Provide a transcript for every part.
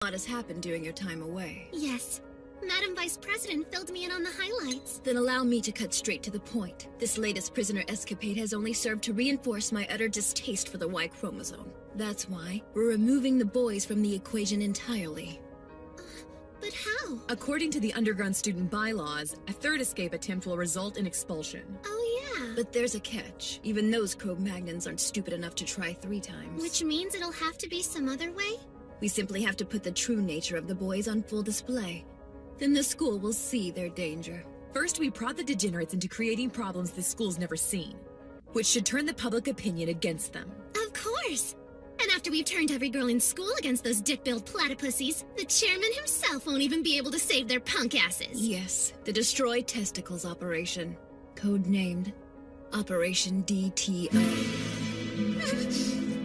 lot has happened during your time away. Yes. Madam Vice President filled me in on the highlights. Then allow me to cut straight to the point. This latest prisoner escapade has only served to reinforce my utter distaste for the Y chromosome. That's why we're removing the boys from the equation entirely. But how? According to the underground student bylaws, a third escape attempt will result in expulsion. Oh yeah. But there's a catch. Even those Cro-Magnons aren't stupid enough to try 3 times. Which means it'll have to be some other way? We simply have to put the true nature of the boys on full display. Then the school will see their danger. First, we prod the degenerates into creating problems the school's never seen, which should turn the public opinion against them. Of course! And after we've turned every girl in school against those dick-billed platypussies, the chairman himself won't even be able to save their punk asses. Yes, the Destroy Testicles operation. Codenamed Operation DTO.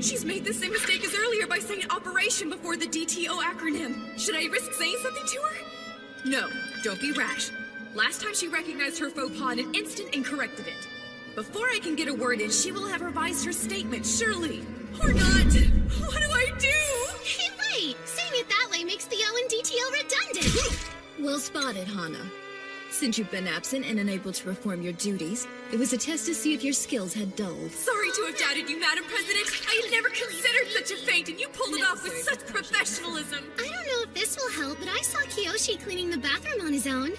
She's made the same mistake as earlier by saying Operation before the DTO acronym. Should I risk saying something to her? No, don't be rash. Last time she recognized her faux pas in an instant and corrected it. Before I can get a word in, she will have revised her statement, surely. Or not. What do I do? Hey, wait! Saying it that way makes the O and DTO redundant. Well spotted, Hana. Since you've been absent and unable to perform your duties, it was a test to see if your skills had dulled. Sorry to have doubted you, Madam President. I had never considered such a feint, and you pulled it off with such professionalism. I don't know if this will help, but I saw Kiyoshi cleaning the bathroom on his own.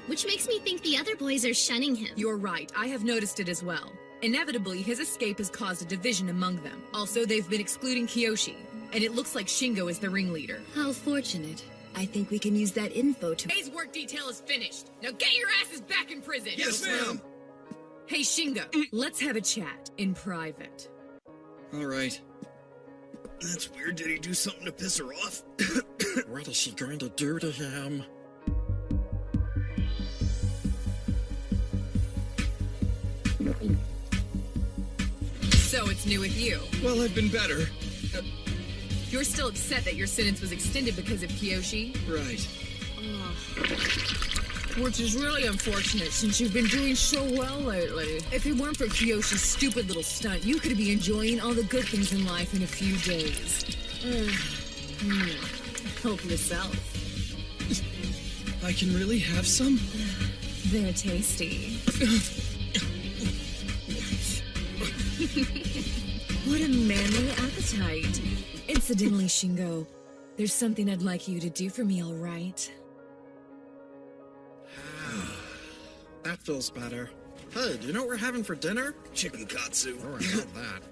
Which makes me think the other boys are shunning him. You're right. I have noticed it as well. Inevitably, his escape has caused a division among them. Also, they've been excluding Kiyoshi, and it looks like Shingo is the ringleader. How fortunate. I think we can use that info to— Today's work detail is finished. Now get your asses back in prison. Yes, ma'am. Hey, Shingo, let's have a chat in private. All right. That's weird. Did he do something to piss her off? What is she going to do to him? So it's new with you. Well, I've been better. You're still upset that your sentence was extended because of Kiyoshi? Right. Which is really unfortunate since you've been doing so well lately. If it weren't for Kiyoshi's stupid little stunt, you could be enjoying all the good things in life in a few days. Help yourself. I can really have some? They're tasty. What a manly appetite. Incidentally, Shingo, there's something I'd like you to do for me, all right? That feels better. Hey, do you know what we're having for dinner? Chicken katsu. Oh, I love that.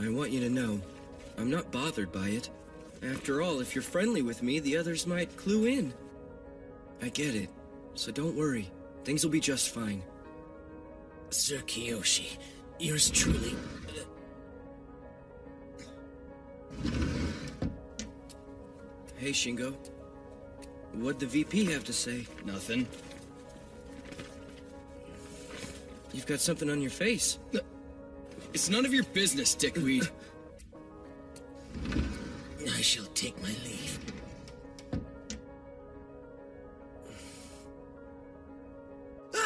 I want you to know, I'm not bothered by it. After all, if you're friendly with me, the others might clue in. I get it, so don't worry. Things will be just fine. Sir Kiyoshi, yours truly. Hey, Shingo. What'd the VP have to say? Nothing. You've got something on your face. It's none of your business, dickweed. I shall take my leave.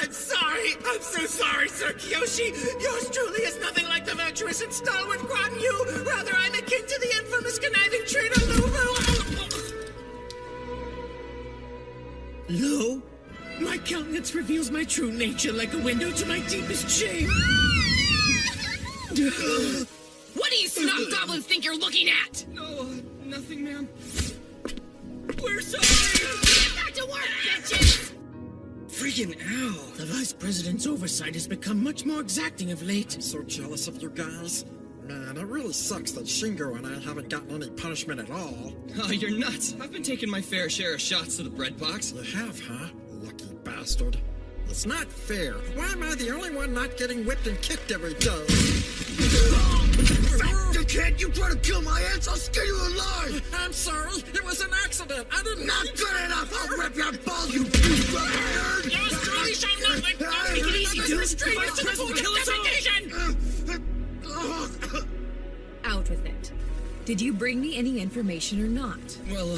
I'm sorry! I'm so sorry, Sir Kiyoshi! Yours truly is nothing like the virtuous and stalwart Guan Yu! Rather, I'm akin to the infamous conniving traitor Lu! My countenance reveals my true nature like a window to my deepest shame! What do you snot goblins think you're looking at? No, nothing, ma'am. We're sorry! Get back to work, bitches! Freaking ow! The Vice President's oversight has become much more exacting of late. I'm so jealous of you guys. Man, it really sucks that Shingo and I haven't gotten any punishment at all. Oh, you're nuts. I've been taking my fair share of shots to the bread box. You have, huh? Lucky bastard. It's not fair. Why am I the only one not getting whipped and kicked every day? Fat dickhead, you try to kill my aunts, I'll skin you alive! I'm sorry. It was an accident. I didn't... Not good enough! I'll rip your balls, you douchebag nerd! Yours truly shall not let go! Take it easy, dude! Vice President, kill us all! Out with it. Did you bring me any information or not? Well,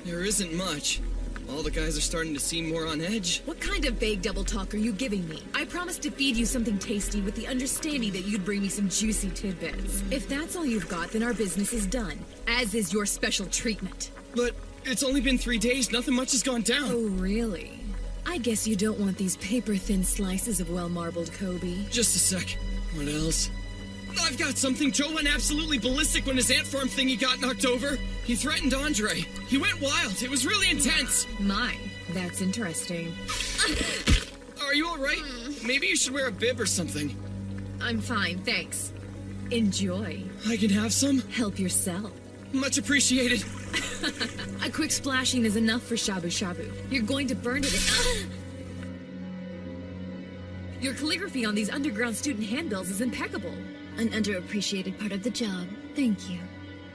there isn't much. All the guys are starting to seem more on edge. What kind of vague double talk are you giving me? I promised to feed you something tasty with the understanding that you'd bring me some juicy tidbits. If that's all you've got, then our business is done, as is your special treatment. But it's only been 3 days. Nothing much has gone down. Oh, really? I guess you don't want these paper-thin slices of well-marbled Kobe. Just a sec. What else? I've got something. Joe went absolutely ballistic when his ant farm thingy got knocked over. He threatened Andre. He went wild. It was really intense. My, that's interesting. Are you all right? Maybe you should wear a bib or something. I'm fine, thanks. Enjoy. I can have some? Help yourself. Much appreciated. A quick splashing is enough for shabu shabu. You're going to burn it. Your calligraphy on these underground student handbills is impeccable. An underappreciated part of the job. Thank you.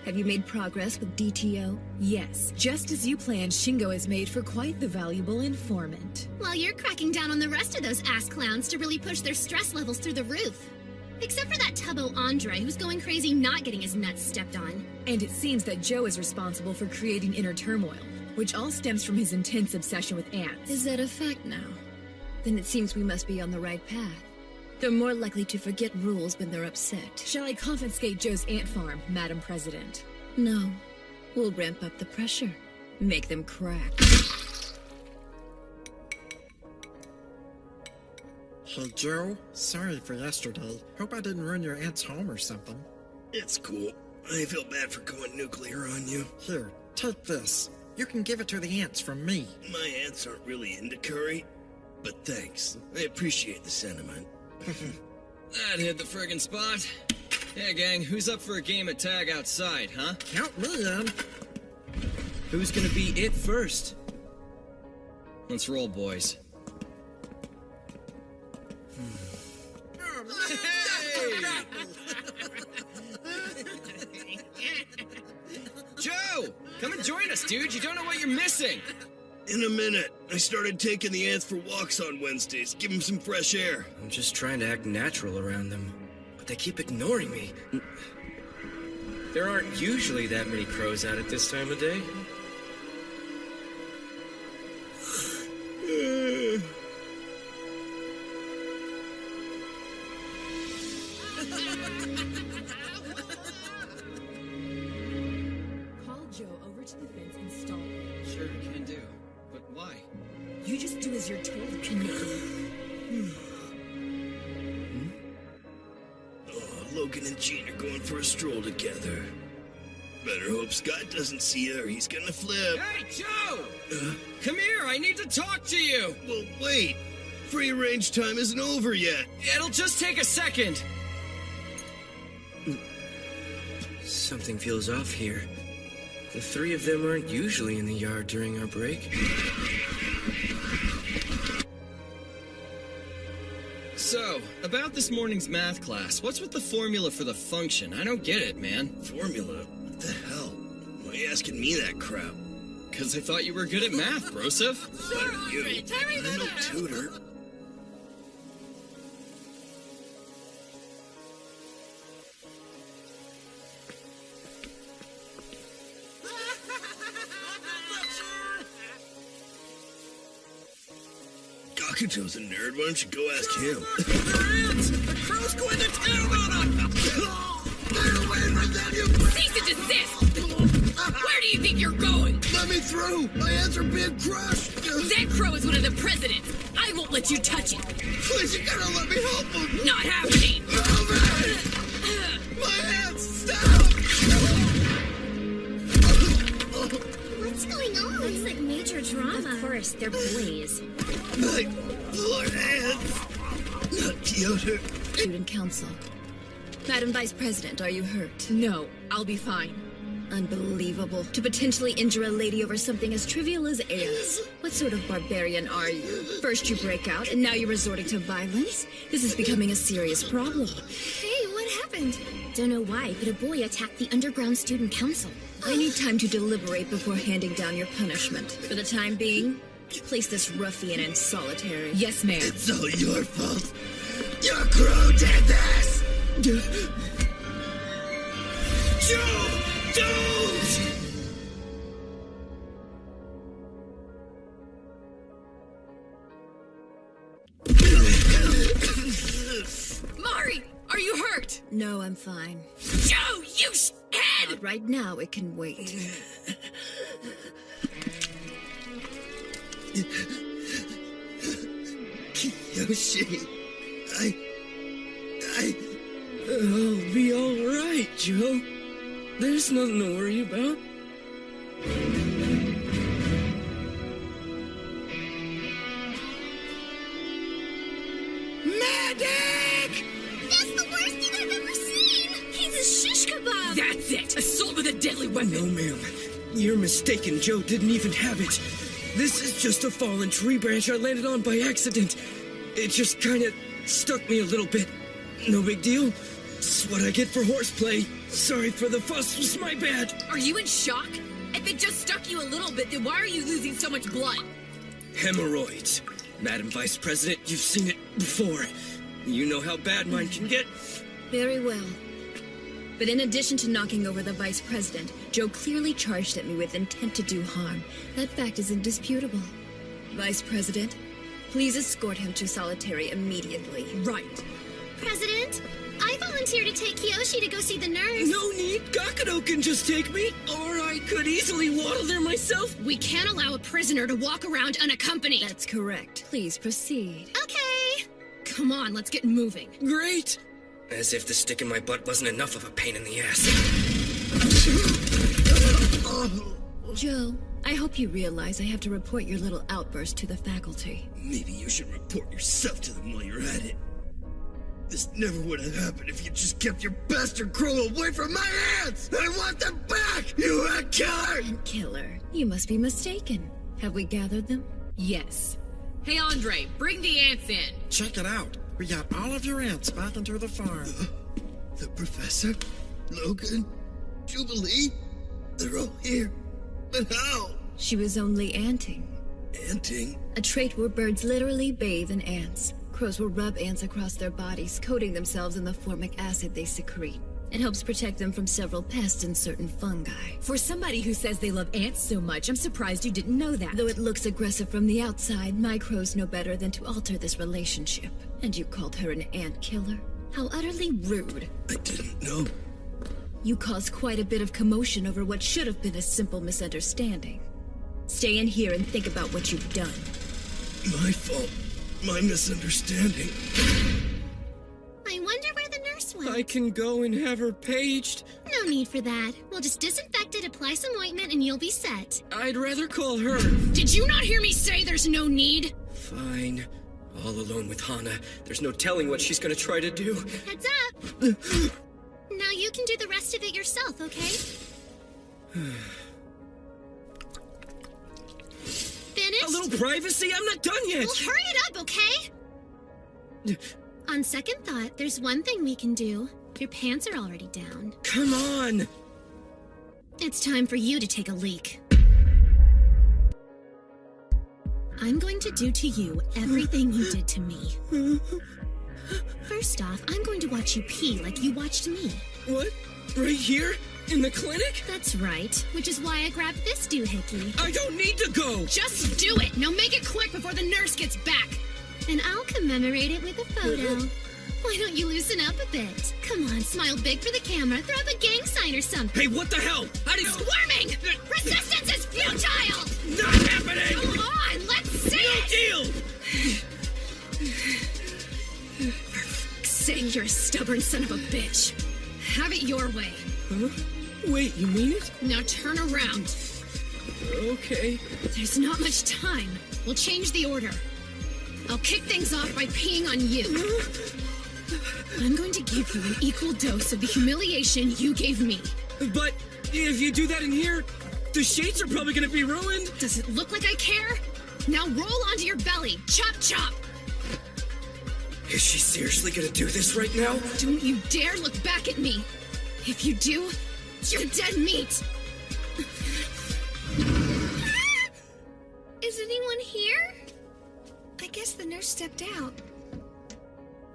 Have you made progress with DTO? Yes, just as you planned, Shingo is made for quite the valuable informant. While you're cracking down on the rest of those ass clowns to really push their stress levels through the roof. Except for that tubbo Andre, who's going crazy not getting his nuts stepped on. And it seems that Joe is responsible for creating inner turmoil, which all stems from his intense obsession with ants. Is that a fact now? Then it seems we must be on the right path. They're more likely to forget rules when they're upset. Shall I confiscate Joe's ant farm, Madam President? No. We'll ramp up the pressure. Make them crack. Hey, Joe. Sorry for yesterday. Hope I didn't ruin your aunt's home or something. It's cool. I feel bad for going nuclear on you. Here, take this. You can give it to the ants from me. My aunts aren't really into curry, but thanks. I appreciate the sentiment. That hit the friggin' spot. Hey, gang, who's up for a game of tag outside, huh? Count me in. Who's gonna be it first? Let's roll, boys. Joe! Come and join us, dude. You don't know what you're missing. In a minute. I started taking the ants for walks on Wednesdays. Give them some fresh air. I'm just trying to act natural around them, but they keep ignoring me. There aren't usually that many crows out at this time of day. Call Joe over to the fence and stall him. Sure, can do. But why? You just do as you're told, Canadian. Oh, Logan and Jean are going for a stroll together. Better hope Scott doesn't see her. He's gonna flip. Hey, Joe! Come here, I need to talk to you! Well, wait. Free range time isn't over yet. It'll just take a second. Something feels off here. The three of them aren't usually in the yard during our break. So, about this morning's math class, what's with the formula for the function? I don't get it, man. Formula? What the hell? Why are you asking me that crap? Because I thought you were good at math, Broseph. What are you? I'm no tutor. Gakuto's a nerd. Why don't you go ask him? The crow's going to town on them! Get away from them, you... Cease and desist! Where do you think you're going? Let me through! My hands are being crushed! That crow is one of the presidents. I won't let you touch it. Please, you gotta let me help him! Not happening. Move it! My hands, stop! What's going on? Looks like major drama. Of course, they're boys. My poor hands! Not Piotr. Student Council. Madam Vice President, are you hurt? No, I'll be fine. Unbelievable. To potentially injure a lady over something as trivial as ants. What sort of barbarian are you? First you break out, and now you're resorting to violence? This is becoming a serious problem. Hey, what happened? Don't know why, but a boy attacked the underground student council. I need time to deliberate before handing down your punishment. For the time being, place this ruffian in solitary. Yes, ma'am. It's all your fault. Your crow did this! Joe! Don't! No, I'm fine. Joe, you head! But right now, it can wait. Yoshi, I'll be alright, Joe. There's nothing to worry about. Medic! That's the worst thing I've ever seen! He's a shish kebab! That's it! Assault with a deadly weapon! No, ma'am. You're mistaken. Joe didn't even have it. This is just a fallen tree branch I landed on by accident. It just kinda stuck me a little bit. No big deal. It's what I get for horseplay. Sorry for the fuss, was my bad. Are you in shock? If it just stuck you a little bit, then why are you losing so much blood? Hemorrhoids. Madam Vice President, you've seen it before. You know how bad mine can get. Very well. But in addition to knocking over the Vice President, Joe clearly charged at me with intent to do harm. That fact is indisputable. Vice President, please escort him to solitary immediately. Right. President, I volunteer to take Kiyoshi to go see the nurse. No need. Gakudo can just take me. Or I could easily waddle there myself. We can't allow a prisoner to walk around unaccompanied. That's correct. Please proceed. Okay. Come on, let's get moving. Great. As if the stick in my butt wasn't enough of a pain in the ass. Joe, I hope you realize I have to report your little outburst to the faculty. Maybe you should report yourself to them while you're at it. This never would have happened if you just kept your bastard crow away from my hands! I want them back, you ant killer! Killer, you must be mistaken. Have we gathered them? Yes. Hey, Andre, bring the ants in. Check it out. We got all of your ants back into the farm. The professor, Logan, Jubilee, they're all here. But how? She was only anting. Anting? A trait where birds literally bathe in ants. Crows will rub ants across their bodies, coating themselves in the formic acid they secrete. It helps protect them from several pests and certain fungi. For somebody who says they love ants so much, I'm surprised you didn't know that. Though it looks aggressive from the outside, my crows know better than to alter this relationship. And you called her an ant killer? How utterly rude. I didn't know. You caused quite a bit of commotion over what should have been a simple misunderstanding. Stay in here and think about what you've done. My fault. My misunderstanding. I wonder where the nurse went. I can go and have her paged. No need for that. We'll just disinfect it, apply some ointment, and you'll be set. I'd rather call her. Did you not hear me say there's no need? Fine. All alone with Hana. There's no telling what she's gonna try to do. Heads up. Now you can do the rest of it yourself, okay? Finished? A little privacy? I'm not done yet! Well, hurry it up, okay? On second thought, there's one thing we can do. Your pants are already down. Come on! It's time for you to take a leak. I'm going to do to you everything you did to me. First off, I'm going to watch you pee like you watched me. What? Right here? In the clinic? That's right, which is why I grabbed this doohickey. I don't need to go! Just do it! Now make it quick before the nurse gets back! And I'll commemorate it with a photo. Why don't you loosen up a bit? Come on, smile big for the camera, throw up a gang sign or something. Hey, what the hell? I didn't... Squirming! Resistance is futile! Not happening! Come on, let's see it! Deal! Sake, you're a stubborn son of a bitch. Have it your way. Huh? Wait, you mean it? Now turn around. Okay. There's not much time. We'll change the order. I'll kick things off by peeing on you. I'm going to give you an equal dose of the humiliation you gave me. But if you do that in here, the shades are probably gonna be ruined. Does it look like I care? Now roll onto your belly. Chop, chop. Is she seriously gonna do this right now? Don't you dare look back at me. If you do, you're dead meat. Is anyone here? I guess the nurse stepped out.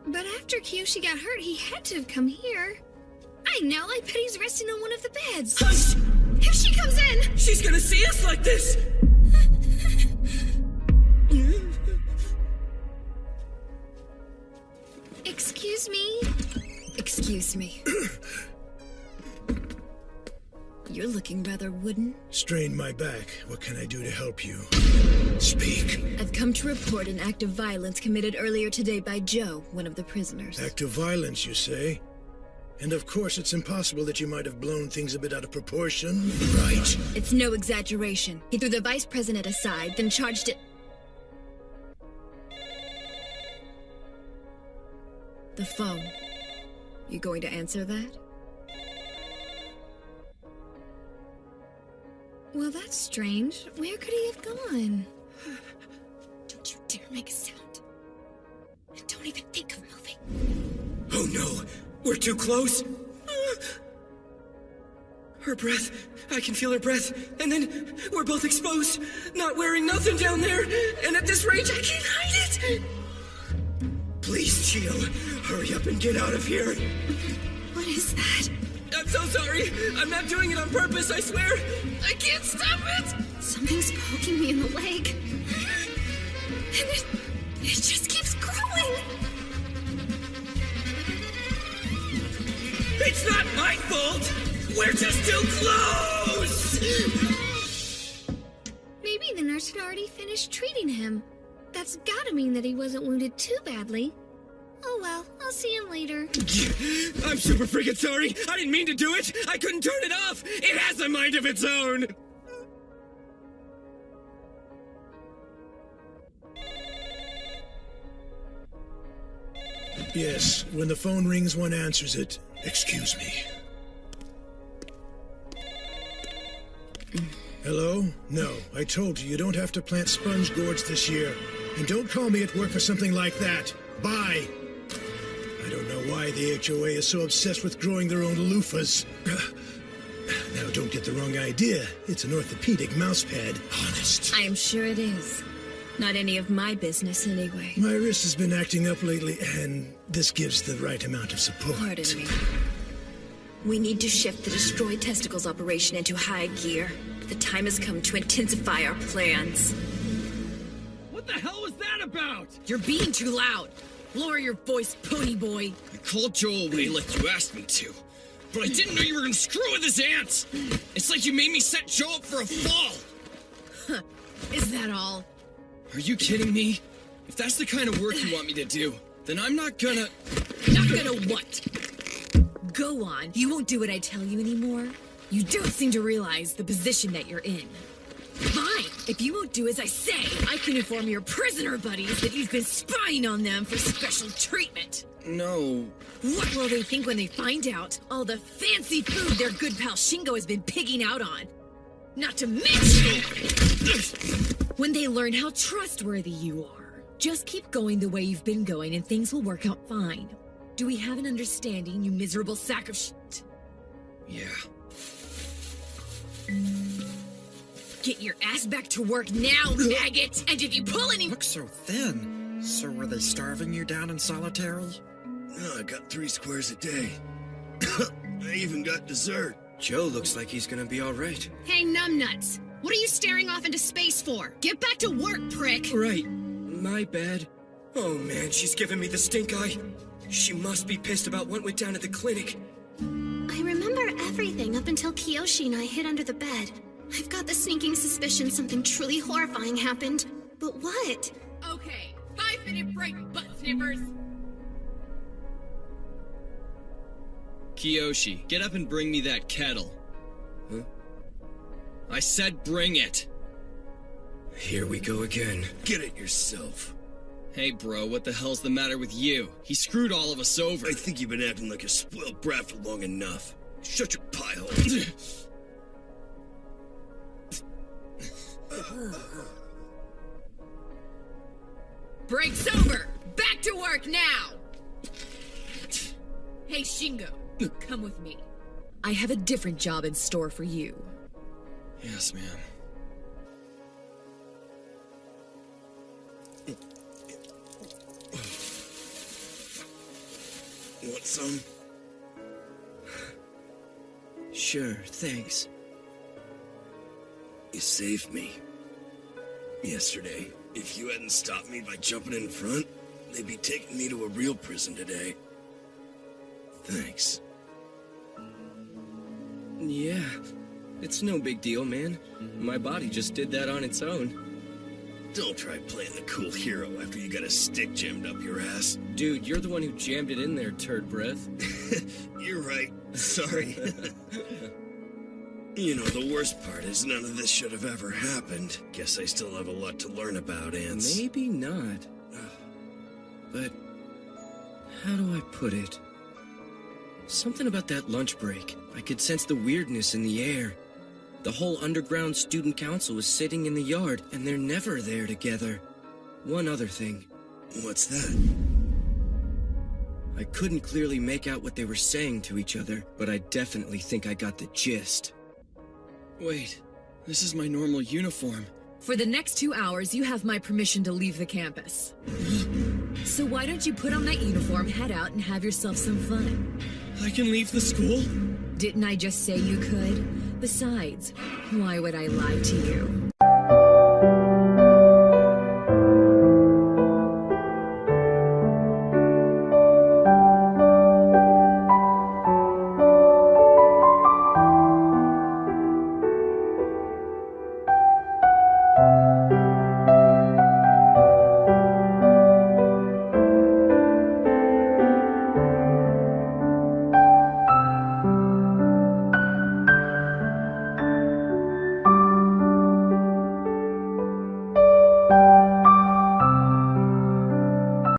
But after Kiyoshi got hurt, he had to have come here. I know, I bet he's resting on one of the beds. Hush! If she comes in! She's gonna see us like this! Excuse me? Excuse Excuse me. You're looking rather wooden. Strained my back. What can I do to help you? Speak. I've come to report an act of violence committed earlier today by Joe, one of the prisoners. Act of violence, you say? And of course, it's impossible that you might have blown things a bit out of proportion. Right. It's no exaggeration. He threw the vice president aside, then charged it. The phone. You going to answer that? Well, that's strange. Where could he have gone? Don't you dare make a sound. And don't even think of moving. Oh no! We're too close! Her breath. I can feel her breath. And then we're both exposed. Not wearing nothing down there. And at this range, I can't hide it! Please, Chio, hurry up and get out of here. What is that? I'm so sorry. I'm not doing it on purpose, I swear. I can't stop it. Something's poking me in the leg. And it just keeps growing. It's not my fault. We're just too close. Maybe the nurse had already finished treating him. That's gotta mean that he wasn't wounded too badly. Oh well, I'll see him later. I'm super freaking sorry. I didn't mean to do it. I couldn't turn it off. It has a mind of its own. Yes, when the phone rings, one answers it. Excuse me. Hello? No, I told you don't have to plant sponge gourds this year. And don't call me at work for something like that. Bye. I don't know why the HOA is so obsessed with growing their own loofahs. Now, don't get the wrong idea. It's an orthopedic mouse pad. Honest. I am sure it is. Not any of my business, anyway. My wrist has been acting up lately, and this gives the right amount of support. Pardon me. We need to shift the destroyed testicles operation into high gear. The time has come to intensify our plans. What the hell was that about? You're being too loud. Lower your voice, pony boy. I called Joe away like you asked me to. But I didn't know you were gonna screw with his ants! It's like you made me set Joe up for a fall! Huh. Is that all? Are you kidding me? If that's the kind of work you want me to do, then I'm not gonna... Not gonna what? Go on. You won't do what I tell you anymore? You don't seem to realize the position that you're in. Fine. If you won't do as I say, I can inform your prisoner buddies that you've been spying on them for special treatment. No. What will they think when they find out all the fancy food their good pal Shingo has been pigging out on? Not to mention when they learn how trustworthy you are. Just keep going the way you've been going and things will work out fine. Do we have an understanding, you miserable sack of shit? Yeah. Get your ass back to work now, maggot! And if you pull any— Look so thin. So were they starving you down in solitary? Oh, I got 3 squares a day. I even got dessert. Joe looks like he's gonna be all right. Hey, numbnuts! What are you staring off into space for? Get back to work, prick! Right. My bad. Oh man, she's giving me the stink eye. She must be pissed about what went down at the clinic. I remember everything up until Kiyoshi and I hid under the bed. I've got the sneaking suspicion something truly horrifying happened. But what? Okay, 5-minute break, butt sniffers! Kiyoshi, get up and bring me that kettle. Huh? I said bring it! Here we go again. Get it yourself. Hey bro, what the hell's the matter with you? He screwed all of us over. I think you've been acting like a spoiled brat for long enough. Shut your pie hole. Break's over! Back to work now! Hey, Shingo, come with me. I have a different job in store for you. Yes, ma'am. Want some? Sure, thanks. You saved me. Yesterday. If you hadn't stopped me by jumping in front, they'd be taking me to a real prison today. Thanks. Yeah, it's no big deal, man. My body just did that on its own. Don't try playing the cool hero after you got a stick jammed up your ass. Dude, you're the one who jammed it in there, turd breath. You're right. Sorry. You know, the worst part is none of this should have ever happened. Guess I still have a lot to learn about ants. Maybe not. But how do I put it? Something about that lunch break. I could sense the weirdness in the air. The whole underground student council was sitting in the yard, and they're never there together. One other thing. What's that? I couldn't clearly make out what they were saying to each other, but I definitely think I got the gist. Wait, this is my normal uniform. For the next 2 hours, you have my permission to leave the campus. So why don't you put on that uniform, head out, and have yourself some fun? I can leave the school? Didn't I just say you could? Besides, why would I lie to you?